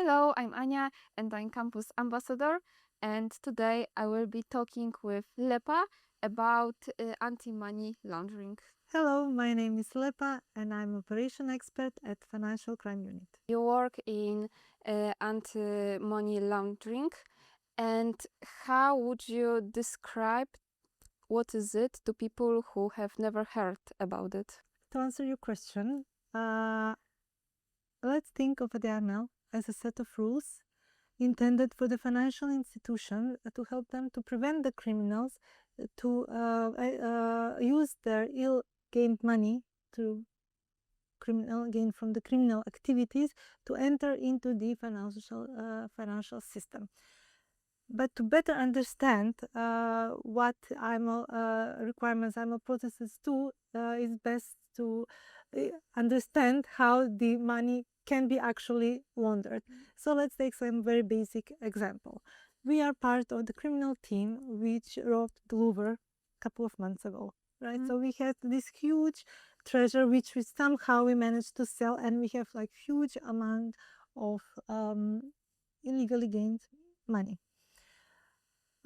Hello, I'm Anya and I'm campus ambassador, and today I will be talking with Lepa about anti-money laundering. Hello, my name is Lepa and I'm operation expert at Financial Crime Unit. You work in anti-money laundering, and how would you describe what is it to people who have never heard about it? To answer your question, let's think of the AML as a set of rules intended for the financial institution to help them to prevent the criminals to use their ill-gained money to criminal gain from the criminal activities to enter into the financial system. But to better understand what IMO requirements, IMO processes do, is best to understand how the money can be actually laundered. So let's take some very basic example. We are part of the criminal team which robbed the Louvre a couple of months ago, right? So we had this huge treasure which we somehow managed to sell, and we have like huge amount of illegally gained money.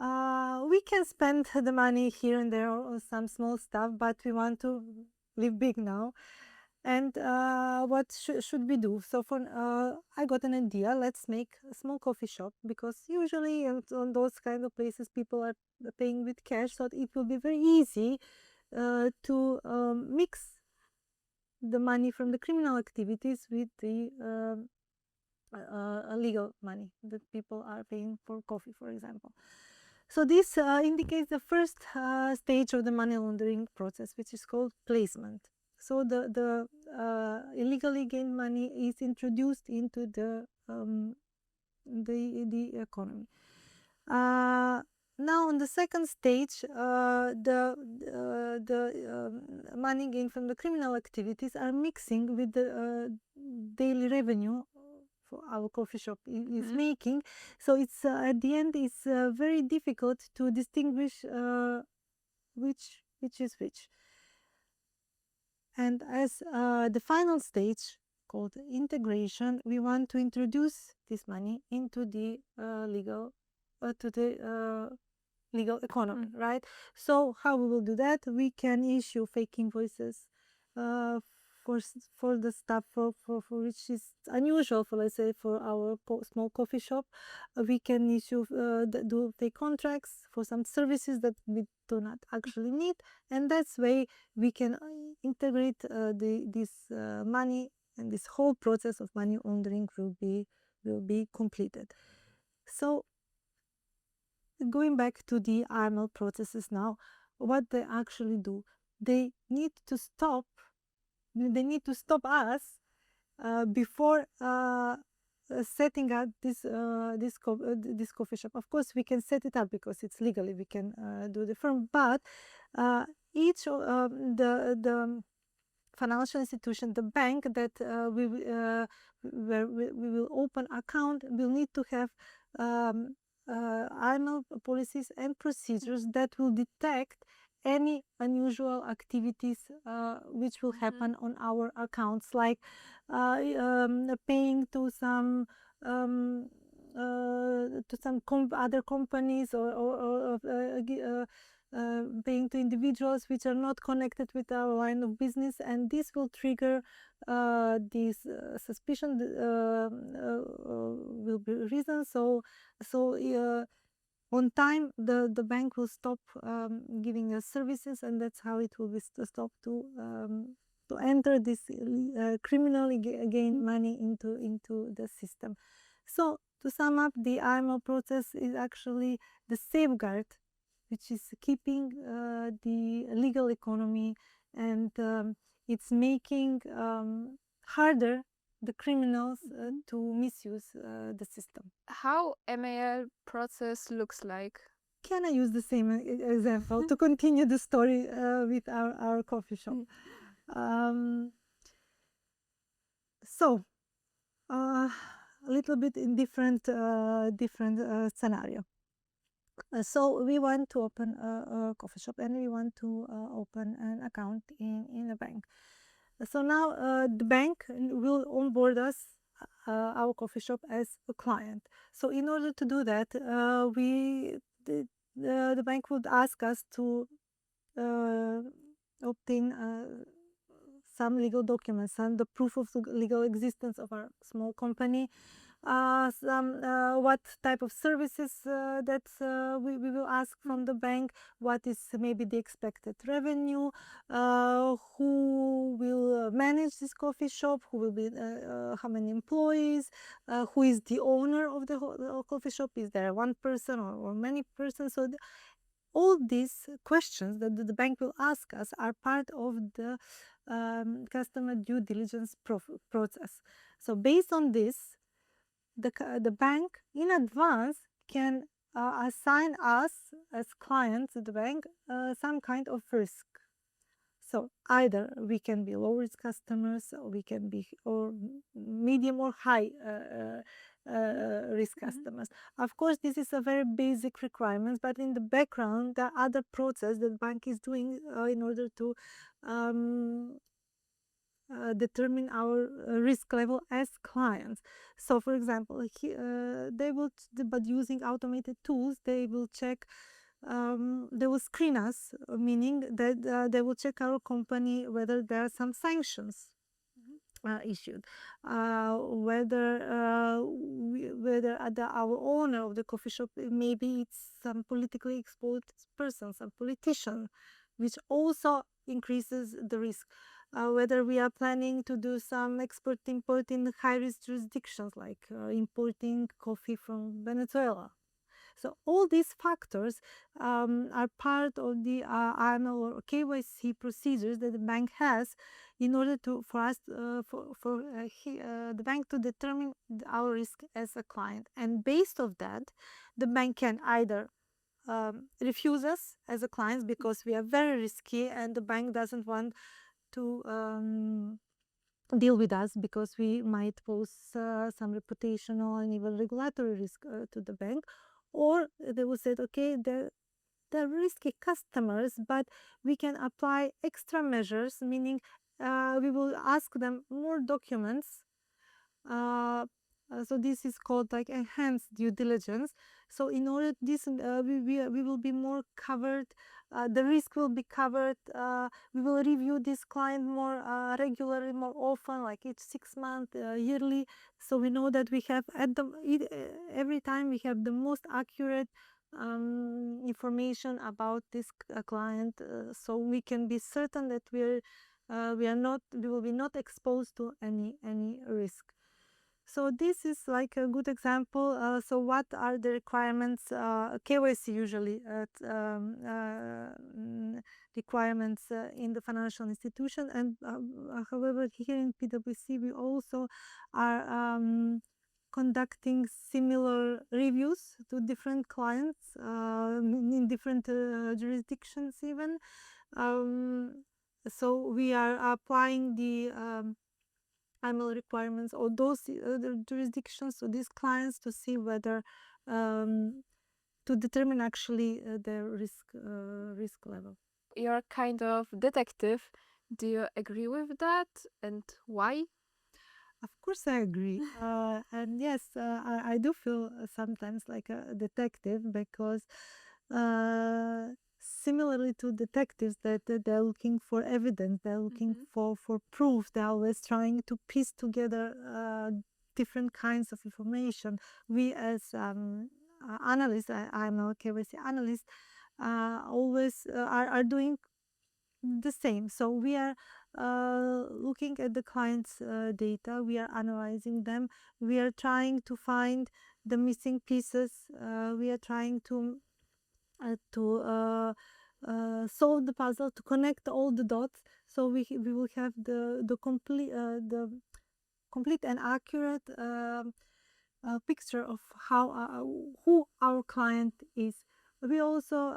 We can spend the money here and there on some small stuff, but we want to live big now. And what should we do? So I got an idea. Let's make a small coffee shop, because usually on those kind of places people are paying with cash, so it will be very easy to mix the money from the criminal activities with the legal money that people are paying for coffee, for example. So this indicates the first stage of the money laundering process, which is called placement. So the illegally gained money is introduced into the economy. Now, on the second stage, the money gained from the criminal activities are mixing with the daily revenue for our coffee shop is making. So it's at the end, it's very difficult to distinguish which is which. And as the final stage, called integration, we want to introduce this money into the legal economy, right? So how we will do that? We can issue fake invoices for the stuff for which is unusual, for let's say for our small coffee shop. We can issue do fake contracts for some services that we do not actually need, and that's way we can integrate this money, and this whole process of money laundering will be completed. So going back to the AML processes now, what they actually do, they need to stop us before setting up this coffee shop. Of course, we can set it up because it's legally, we can do the firm, but each the financial institution, the bank that where we will open account, will need to have AML policies and procedures that will detect any unusual activities which will happen on our accounts, like paying to some other companies, or paying to individuals which are not connected with our line of business, and this will trigger this suspicion will be risen. So on time the bank will stop giving us services, and that's how it will be stopped to enter this criminally gained money into the system. So to sum up, the AML process is actually the safeguard which is keeping the legal economy, and it's making harder the criminals to misuse the system. How MAL process looks like? Can I use the same example to continue the story with our coffee shop? So a little bit in different scenario. So we want to open a coffee shop, and we want to open an account in a bank. So now the bank will onboard us our coffee shop as a client. So in order to do that, the bank would ask us to obtain some legal documents and the proof of the legal existence of our small company, what type of services that we will ask from the bank, what is maybe the expected revenue, who will manage this coffee shop, who will be how many employees, who is the owner of the coffee shop, is there one person or many persons. So all these questions that the bank will ask us are part of the customer due diligence process. So based on this, the bank in advance can assign us as clients at the bank some kind of risk. So either we can be low risk customers, or we can be or medium or high risk customers. Of course, this is a very basic requirement, but in the background, there are other process that bank is doing in order to determine our risk level as clients. So, for example, they will, but using automated tools, they will check. They will screen us, meaning that they will check our company whether there are some sanctions issued, whether our owner of the coffee shop, maybe it's some politically exposed person, some politician, which also increases the risk. Whether we are planning to do some export import in high risk jurisdictions, like importing coffee from Venezuela. So all these factors are part of the AML or KYC procedures that the bank has in order to the bank to determine our risk as a client. And based of that, the bank can either refuse us as a client because we are very risky and the bank doesn't want to deal with us because we might pose some reputational and even regulatory risk to the bank, or they will say, okay, they're risky customers, but we can apply extra measures, meaning we will ask them more documents. So this is called like enhanced due diligence. So in order this, we will be more covered. The risk will be covered. We will review this client more regularly, more often, like each 6 months, yearly. So we know that we have every time we have the most accurate information about this client, so we can be certain that we will be not exposed to any risk. So this is like a good example. So what are the requirements? KYC usually requirements in the financial institution, and however here in PwC we also are conducting similar reviews to different clients in different jurisdictions even. So we are applying the AML requirements or those other jurisdictions to these clients to see whether to determine actually their risk level. You're kind of detective. Do you agree with that, and why? Of course, I agree. And yes, I do feel sometimes like a detective because similarly to detectives, that they're looking for evidence, they're looking for proof, they're always trying to piece together different kinds of information. We as analysts, I'm a KYC analyst, always are doing the same. So we are looking at the client's data, we are analyzing them, we are trying to find the missing pieces, we are trying to solve the puzzle, to connect all the dots, so we will have the complete and accurate picture of who our client is. We also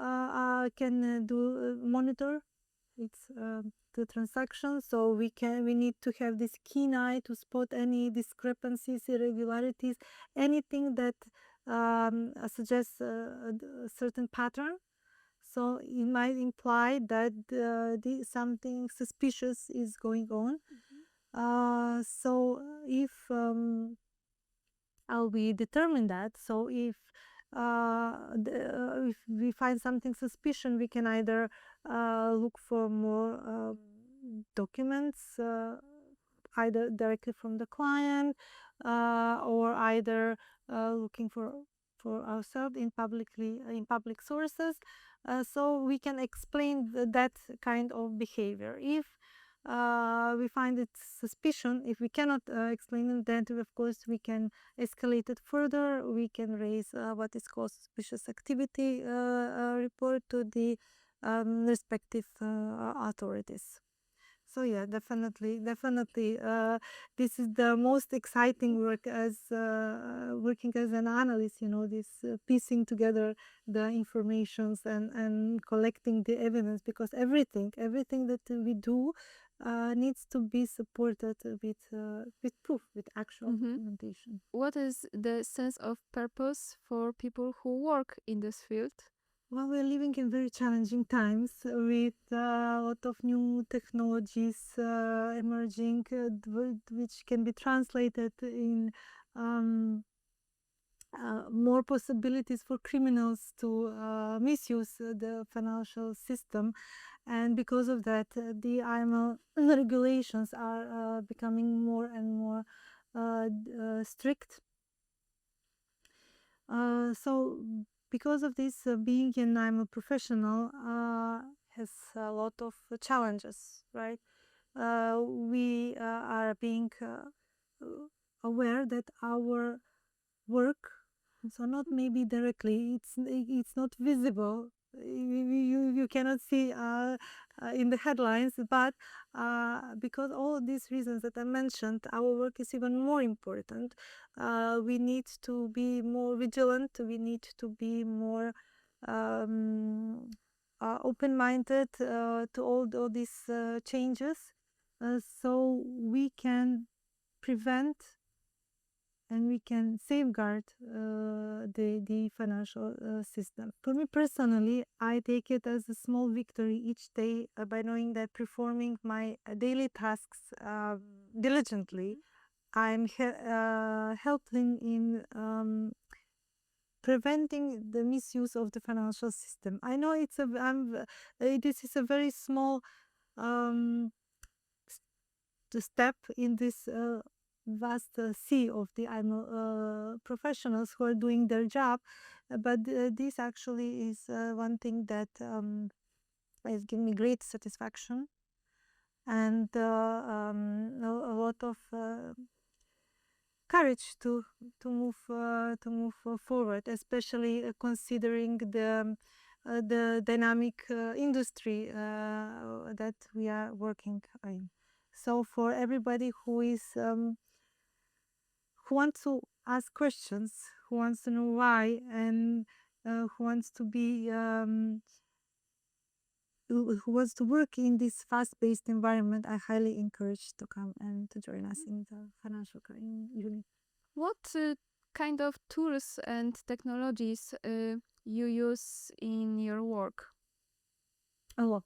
can do monitor it's the transaction, so we need to have this keen eye to spot any discrepancies, irregularities, anything that suggests a certain pattern. So it might imply that something suspicious is going on. So if we determine that, so if if we find something suspicion, we can either look for more documents, either directly from the client, or either looking for ourselves in public sources, so we can explain that kind of behavior. If we find it suspicion, if we cannot explain it, then of course we can escalate it further. We can raise what is called suspicious activity report to the respective authorities. So yeah, definitely, this is the most exciting work as working as an analyst. This piecing together the informations and collecting the evidence, because everything that we do needs to be supported with proof, with actual documentation. What is the sense of purpose for people who work in this field? Well, we're living in very challenging times with a lot of new technologies emerging, which can be translated in more possibilities for criminals to misuse the financial system. And because of that, the AML regulations are becoming more and more strict. So because of this, being an IML professional has a lot of challenges, right? We are being aware that our work, so not maybe directly, it's not visible. You cannot see in the headlines, but because all these reasons that I mentioned, our work is even more important. We need to be more vigilant. We need to be more open-minded to all these changes, so we can prevent and we can safeguard the financial system. For me personally, I take it as a small victory each day by knowing that performing my daily tasks diligently, I'm helping in preventing the misuse of the financial system. I know this is a very small step in this vast sea of the IML professionals who are doing their job, but this actually is one thing that has given me great satisfaction and a lot of courage to move forward, especially considering the dynamic industry that we are working in. So for everybody who wants to ask questions, who wants to know why, and who wants to be who wants to work in this fast-paced environment, I highly encourage to come and to join us in the financial unit. What kind of tools and technologies you use in your work? A lot.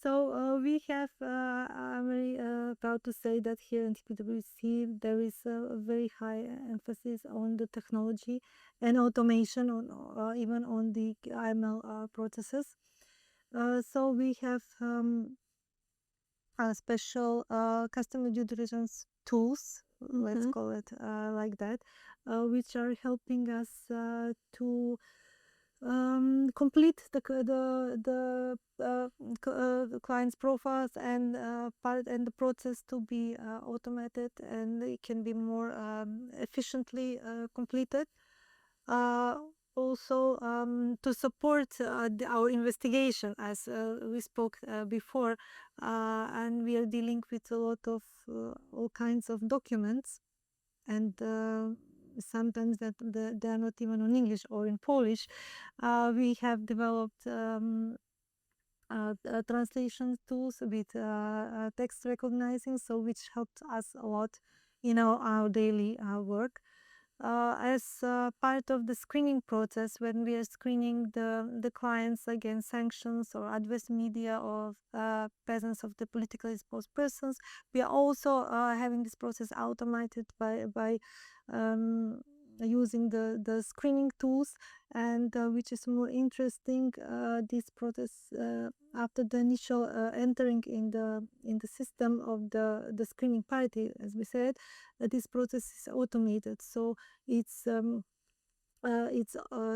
So we have, I'm very proud to say that here in TPWC there is a very high emphasis on the technology and automation, on even on the IML processes. So we have special customer due diligence tools, let's call it like that, which are helping us to complete the client's profiles and the process to be automated, and it can be more efficiently completed. Also to support our investigation, as we spoke before, and we are dealing with a lot of all kinds of documents, and sometimes they are not even in English or in Polish. We have developed translation tools with text recognizing, so which helped us a lot in our daily work. as part of the screening process, when we are screening the clients against sanctions or adverse media or presence of the politically exposed persons, we are also having this process automated by using the screening tools, and which is more interesting, this process after the initial entering in the system of the screening party, as we said, this process is automated. So it's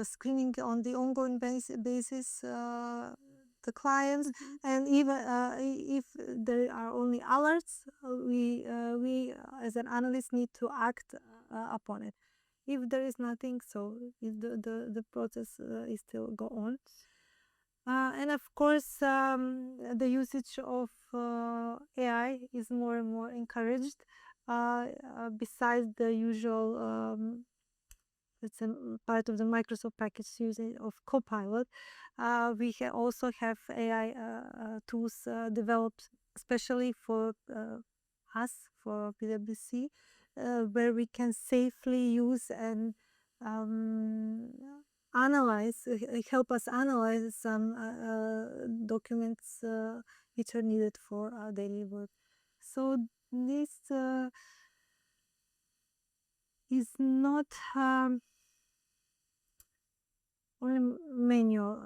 screening on the ongoing basis the clients, and even if there are only alerts, we as an analyst need to act upon it. If there is nothing, so the process is still go on. And of course, the usage of AI is more and more encouraged. Besides the usual, it's a part of the Microsoft package using of Copilot, we also have AI tools developed especially for us, for PwC, where we can safely use and analyze, help us analyze some documents which are needed for our daily work. So this is not only manual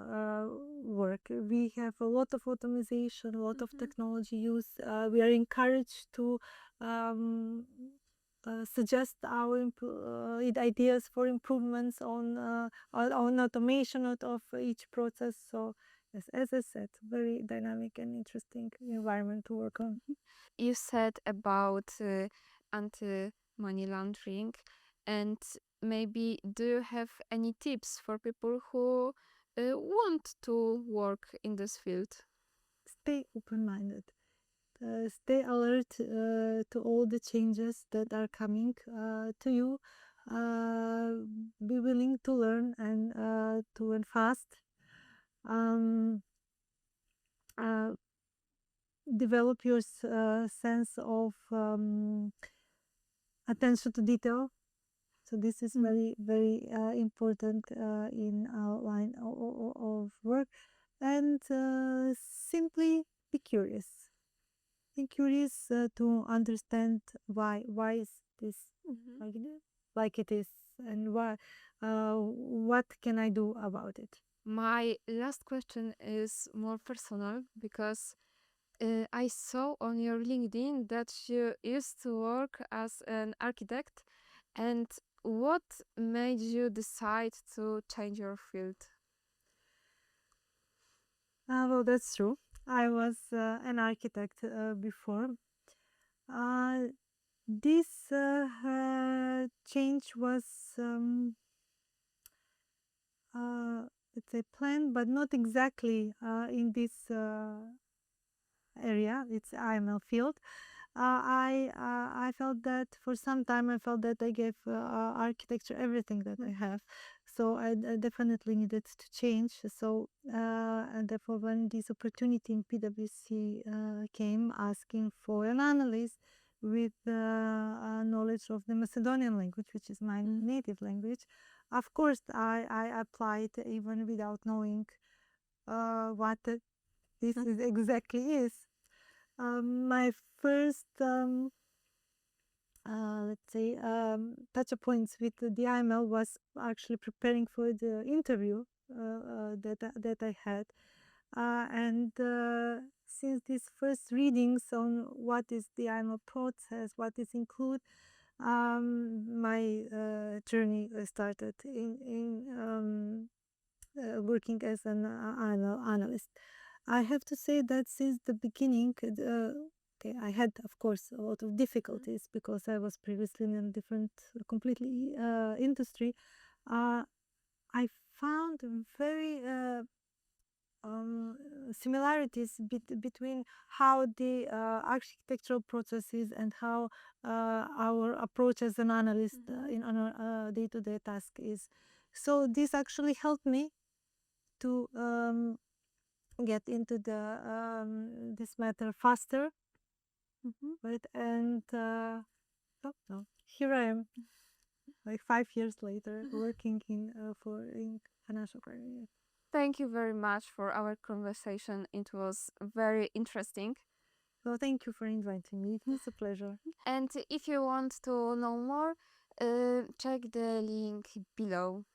work. We have a lot of automation, a lot of technology use. We are encouraged to suggest our ideas for improvements on automation of each process. So, yes, as I said, very dynamic and interesting environment to work on. You said about anti-money laundering, and maybe do you have any tips for people who want to work in this field? Stay open-minded. Stay alert to all the changes that are coming to you. Be willing to learn and to learn fast. Develop your sense of attention to detail. So this is very, very important in our line of work. And simply be curious. Be curious to understand why is this like it is, and what can I do about it. My last question is more personal because I saw on your LinkedIn that you used to work as an architect, and what made you decide to change your field? Well, that's true. I was an architect before. This change was, let's say, planned, but not exactly in this area. It's AML field. I felt that for some time I felt that I gave architecture everything that I have, so I definitely needed to change. So and therefore, when this opportunity in PwC came, asking for an analyst with knowledge of the Macedonian language, which is my native language, of course I applied even without knowing what this is exactly is. My first, let's say, touch points with the IML was actually preparing for the interview that I had. And since these first readings on what is the IML process, what is included, my journey started in working as an analyst. I have to say that since the beginning, okay, I had, of course, a lot of difficulties because I was previously in a different, completely industry. I found very similarities between how the architectural processes and how our approach as an analyst in our day-to-day task is. So this actually helped me to get into this matter faster. Right, and so here I am like 5 years later, working in financial crime. Thank you very much for our conversation. It was very interesting. So thank you for inviting me. It was a pleasure. And if you want to know more, check the link below.